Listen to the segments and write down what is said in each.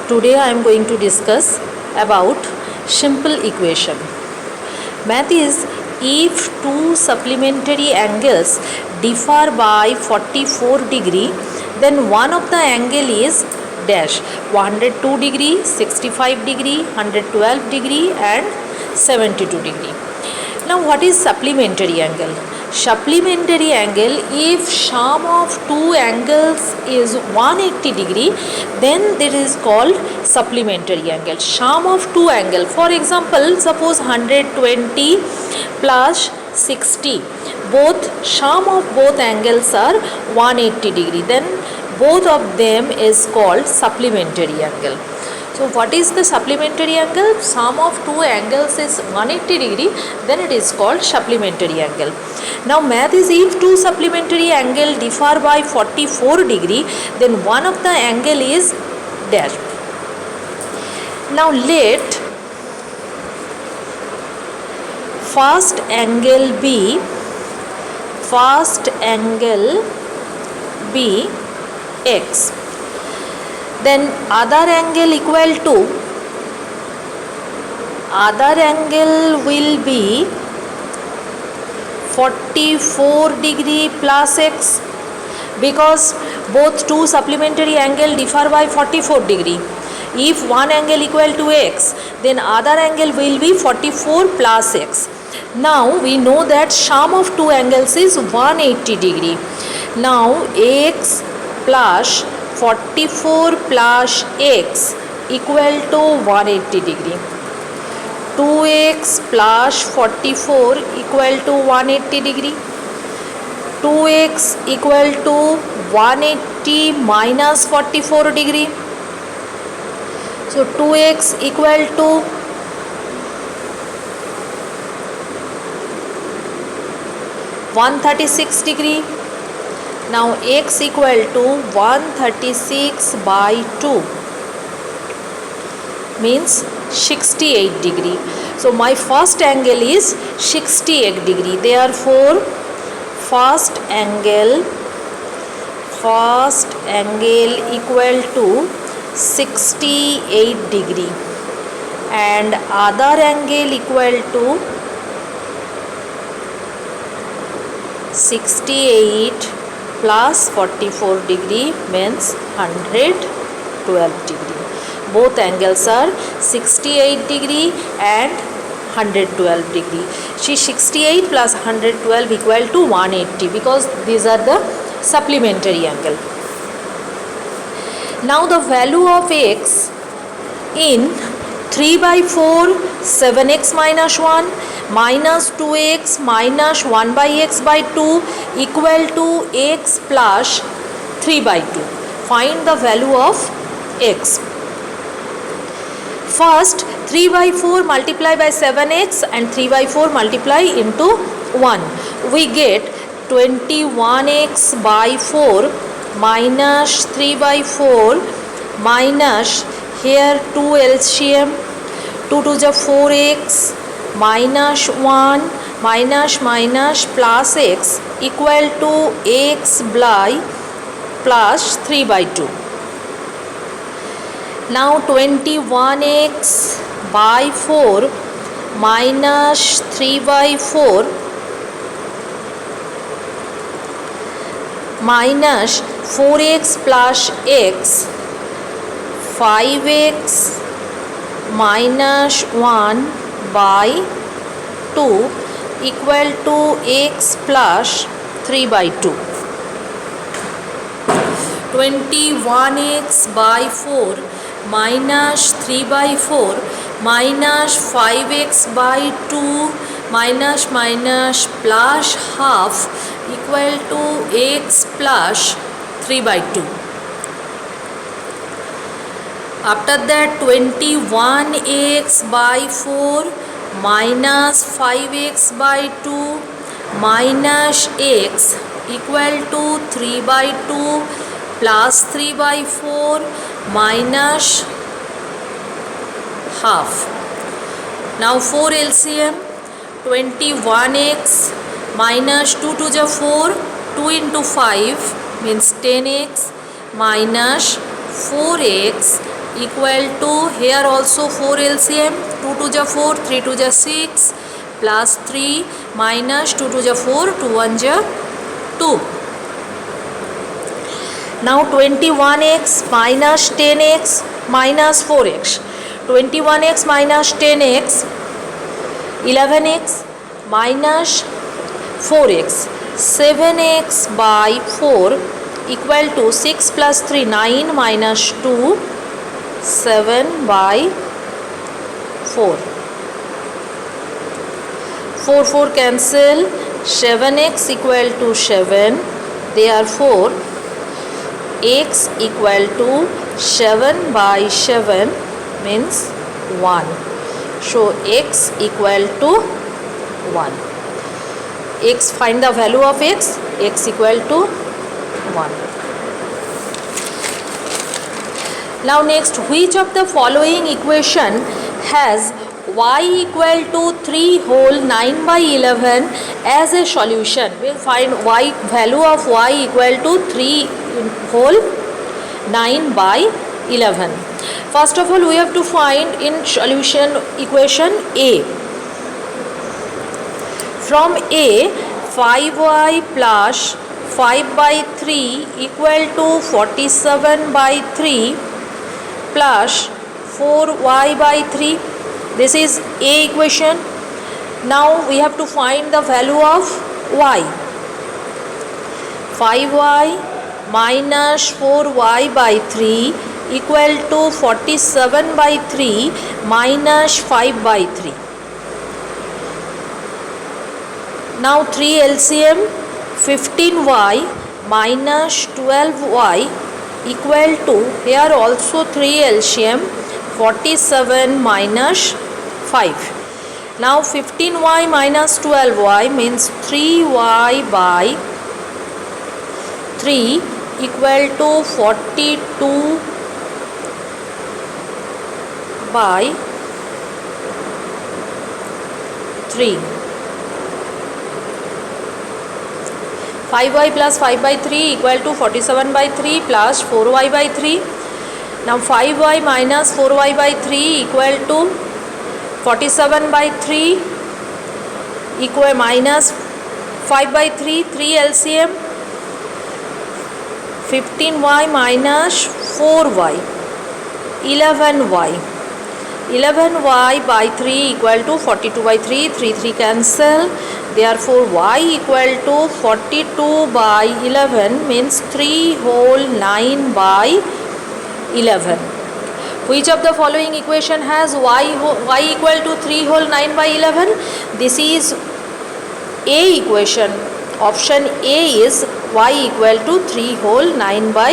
Today I am going to discuss about simple equation. Math is if two supplementary angles differ by 44 degree, then one of the angle is dash 102 degree, 65 degree, 112 degree and 72 degree. Now what is supplementary angle? Supplementary angle, if sum of two angles is 180 degree, then it is called supplementary angle. Sum of two angle, for example, suppose 120 plus 60, both sum of both angles are 180 degree, then both of them is called supplementary angle. So what is the supplementary angle? Sum of two angles is 180 degree, then it is called supplementary angle. Now math is if two supplementary angle differ by 44 degree, then one of the angle is dash. Now let first angle be x, then other angle will be 44 degree plus x, because both two supplementary angle differ by 44 degree. If one angle equal to x, then other angle will be 44 plus x. Now we know that sum of two angles is 180 degree. Now x plus 44 plus x equal to 180 degree. 2x plus 44 equal to 180 degree. 2x equal to 180 minus 44 degree. So 2x equal to 136 degree. Now x equal to 136 by 2 means 68 degree. So my first angle is 68 degree. Therefore first angle equal to 68 degree and other angle equal to 68 plus 44 degree means 112 degree. Both angles are 68 degree and 112 degree. See, 68 plus 112 equal to 180, because these are the supplementary angle. Now the value of x in 3 by 4, 7x minus 1 minus 2x minus 1 by x by 2 equal to x plus 3 by 2. Find the value of x. First 3 by 4 multiply by 7x and 3 by 4 multiply into 1. We get 21x by 4 minus 3 by 4 minus here 2 LCM, 2 to the 4x minus 1 minus plus x equal to x by plus 3 by 2. Now 21x by 4 minus 3 by 4 minus 4x plus x, 5x minus 1 by 2 equal to x plus 3 by 2. 21x by 4 minus 3 by 4 minus 5x by 2 minus plus half equal to x plus 3 by 2. After that 21x by 4 minus 5x by 2 minus x equal to 3 by 2 plus 3 by 4 minus half. Now 4 LCM, 21x minus 2 to the 4, 2 into 5 means 10x minus 4x equal to, here also 4 LCM, 2 to the 4, 3 to the 6 plus 3 minus 2 to the 4, 2 1 the 2. Now 21x minus 10x minus 4x. 21x minus 10x, 11x minus 4x, 7x by 4 equal to 6 plus 3, 9 minus 2, 7 by 4. 4 4 cancel, 7x equal to 7, therefore x equal to 7 by 7 means 1. So x equal to 1. X, find the value of x equal to 1. Now next, which of the following equation has y equal to 3 whole 9 by 11 as a solution? We will find y, value of y equal to 3 whole 9 by 11. First of all, we have to find in solution equation A. From A, 5y plus 5 by 3 equal to 47 by 3 plus 4y by 3. This is A equation. Now we have to find the value of y. 5y minus 4y by 3 equal to 47 by 3 minus 5 by 3. Now 3 LCM, 15y minus 12y equal to, here also 3 LCM, 47 minus 5. Now 15y minus 12y means 3y by 3 equal to 42 by 3. 5y plus 5 by 3 equal to 47 by 3 plus 4y by 3. Now 5y minus 4y by 3 equal to 47 by 3 equal minus 5 by 3, 3 LCM, 15y minus 4y, 11y. 11y by 3 equal to 42 by 3, 3 cancel, therefore y equal to 42 by 11 means 3 whole 9 by 11. Which of the following equation has y equal to 3 whole 9 by 11? This is A equation. Option A is y equal to 3 whole 9 by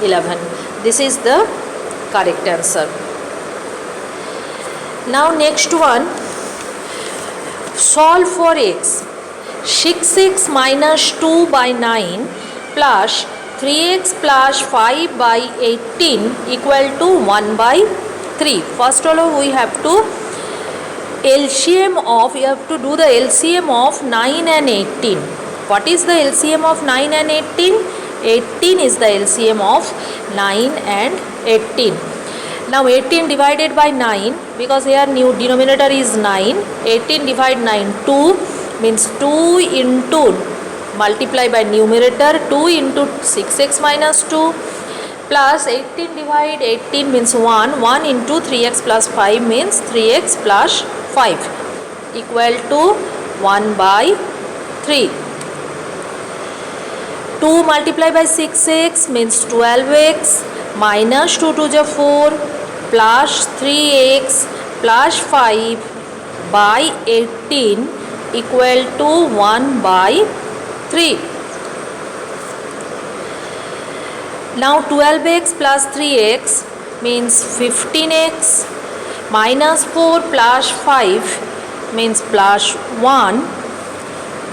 11. This is the correct answer. Now next one, solve for x. 6x minus 2 by 9 plus 3x plus 5 by 18 equal to 1 by 3. First of all, we have to do the LCM of 9 and 18. What is the LCM of 9 and 18? 18 is the LCM of 9 and 18. Now 18 divided by 9, because here new denominator is 9, 18 divide 9, 2 means 2 into, multiply by numerator, 2 into 6x minus 2 plus 18 divide 18 means 1, 1 into 3x plus 5 means 3x plus 5 equal to 1 by 3. 2 multiply by 6x means 12x minus 2 to the 4 plus 3x plus 5 by 18 equal to 1 by 3. Now 12x plus 3x means 15x minus 4 plus 5 means plus 1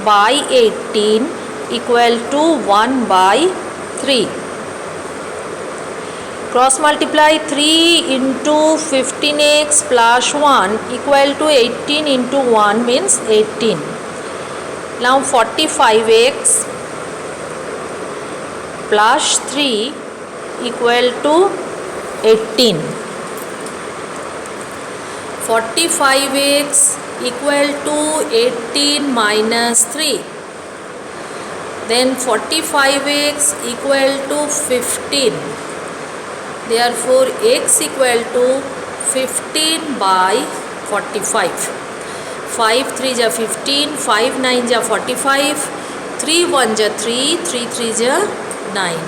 by 18 equal to 1 by 3. Cross multiply 3 into 15x plus 1 equal to 18 into 1 means 18. Now 45x plus 3 equal to 18. 45x equal to 18 minus 3. Then 45x equal to 15. Therefore x equal to 15 by 45. 5 3 ja 15, 5 9 ja 45, 3 1 ja 3, 3 3 ja 9.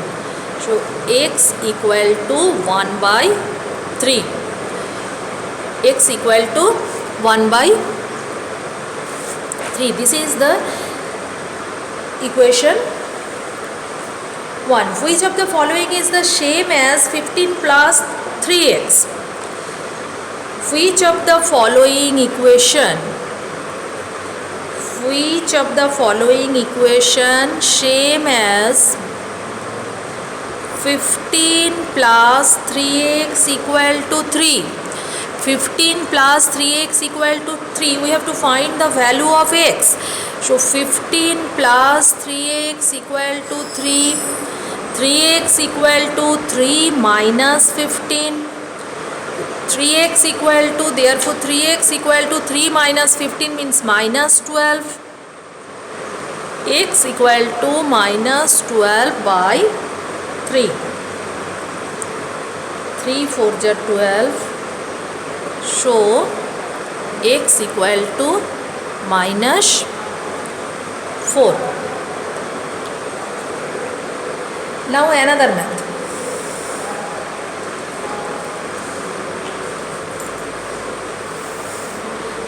So x equal to 1 by 3. X equal to 1 by 3. This is the equation 1. Which of the following is the same as 15 plus 3x? Which of the following equation same as 15 plus 3x equal to 3? 15 plus 3x equal to 3. We have to find the value of x. So 15 plus 3x equal to 3. 3x equal to 3 minus 15. 3x equal to, therefore 3x equal to 3 minus 15 means minus 12. X equal to minus 12 by 3. 3 4 ja 12. So x equal to minus 4. Now another method.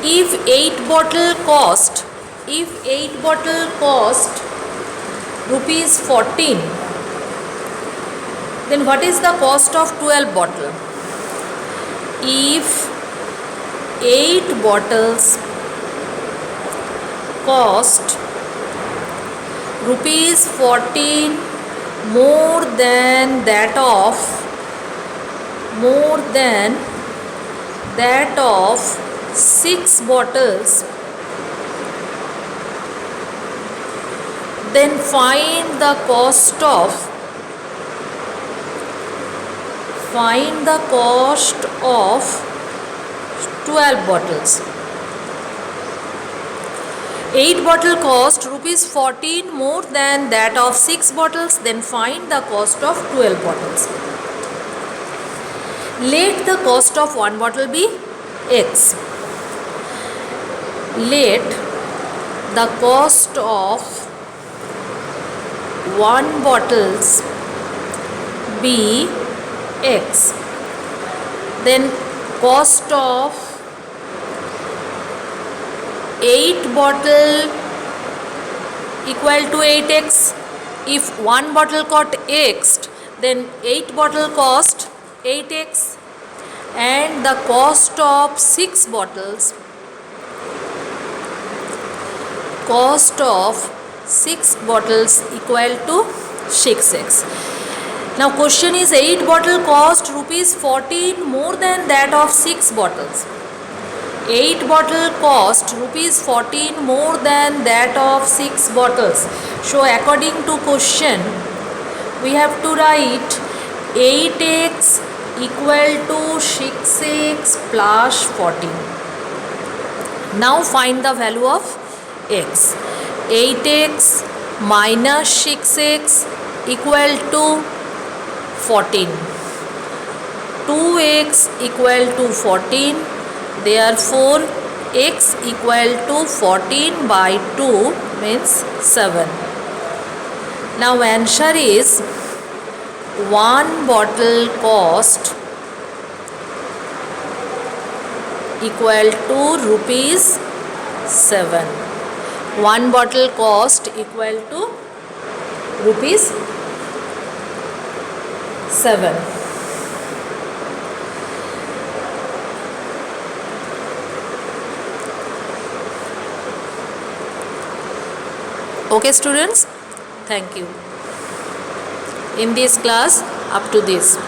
If 8 bottle cost rupees 14, then what is the cost of 12 bottle? If 8 bottles cost rupees 14 more than that of 6 bottles, then find the cost of 12 bottles. 8 bottle cost rupees 14 more than that of 6 bottles, then find the cost of 12 bottles. Let the cost of 1 bottle be x. Let the cost of 1 bottles be x. Then cost of 8 bottle equal to 8x. If 1 bottle cost x, then 8 bottle cost 8x, and the cost of 6 bottles equal to 6x. Now question is 8 bottle cost rupees 14 more than that of 6 bottles. 8 bottle cost rupees 14 more than that of 6 bottles. So according to question, we have to write 8x equal to 6x plus 14. Now find the value of x. 8x minus 6x equal to 14. 2x equal to 14. Therefore x equal to 14 by 2 means 7. Now answer is 1 bottle cost equal to rupees 7. 1 bottle cost equal to rupees 7. Okay students, thank you. In this class up to this.